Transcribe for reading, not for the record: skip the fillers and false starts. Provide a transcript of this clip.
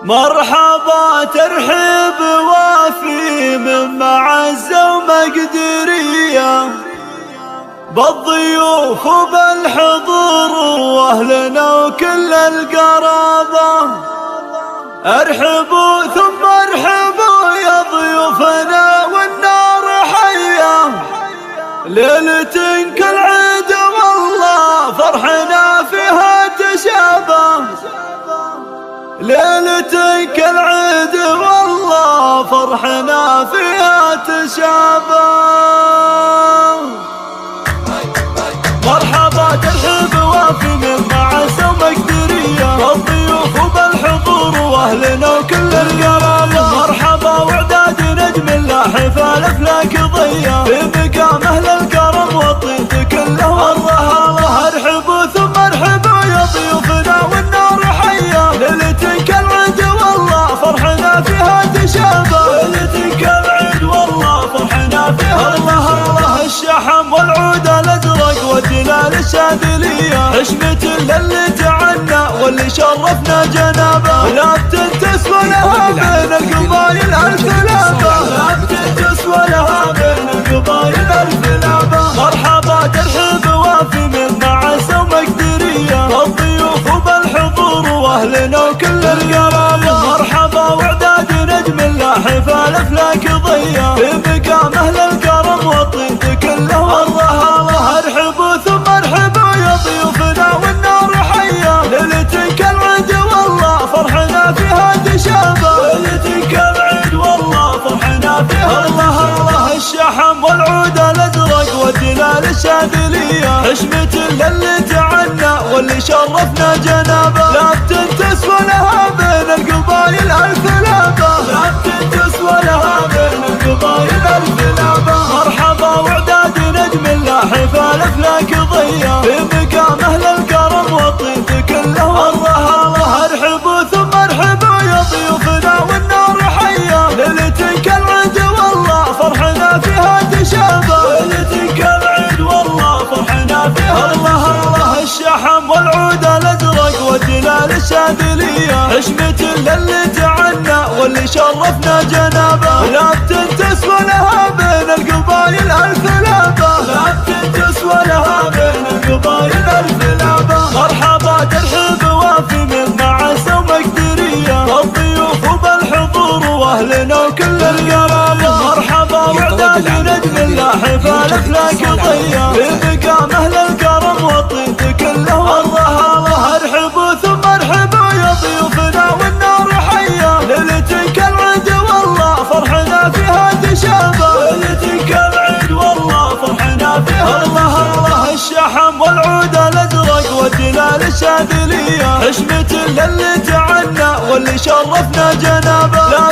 مرحبا ترحيب وافي من معزة ومقدرية بالضيوف وبالحضور واهلنا وكل القرابة. ارحبوا ثم ارحبوا يا ضيوفنا والنار حية، ليلة كالعيد والله فرحنا فيها تشابه. ليلة كالعيد والله فرحنا فيها تشابه. مرحبا ترحيب وافي من معزة ومقدرية بالضيوف وبالحضور واهلنا وكل القرابة. مرحبا واعداد نجم اللاحف الافلاك ضية بمقام اهل الكرم والطيب كله والرهالة. ارحبوا ثم ارحبوا يا ضيوفنا والنار حية، ليلة كالعيد والله فرحنا فيها تشابه. ليلة كالعيد والله فرحنا فيها الله الشحم والعود الازرق والدلال الشاذلية، حشمة للي تعنى واللي شرفنا جنابه. لا تسوى لها بين القبايل الف لابه، لا تسوى لها بين القبايل الف لابه. مرحبا ترحيب وافي من معزة ومقدرية بالضيوف وبالحضور واهلنا وكل القرابة. مرحبا واعداد نجم اللاحف الافلاك ضية بمقام اهل الكرم والطيب كله والرهالة. ارحبوا ثم ارحبوا يا ضيوفنا والنار حية، ليلة كالعيد والله فرحنا فيها تشابه. ليلة كالعيد والله فرحنا فيها الله الشحم والعود الازرق والدلال الشاذلية، حشمة للي تعنى واللي شرفنا جنابه. لا تسوى لها بين القبايل الف لابه، لا تسوى لها بين القبايل الف لابه. مرحبا واعداد نجم اللاحف الافلاك ضية بمقام اهل الكرم والطيب كله والرهالة. ارحبوا ثم ارحبوا يا ضيوفنا والنار حية، ليلة كالعيد والله فرحنا فيها تشابه. ليلة كالعيد والله فرحنا فيها الله الشحم والعود الازرق والدلال الشاذلية، حشمة للي تعنى واللي شرفنا جنابه. لا تسوى لها بين القبايل الف لابه، لا تسوى لها بين القبايل الف لابه. مرحبا ترحيب وافي من معزة ومقدرية بالضيوف وبالحضور واهلنا وكل القرابة. مرحبا واعداد نجم اللاحف الافلاك ضية بمقام اهل الكرم والطيب كله والرهالة. ارحبوا ثم ارحبوا يا ضيوفنا والنار حية، ليلة كالعيد والله فرحنا فيها تشابه. ليلة كالعيد والله فرحنا فيها الله الشحم والعود الازرق والدلال الشاذلية، حشمة للي تعنى واللي شرفنا جنابه. لا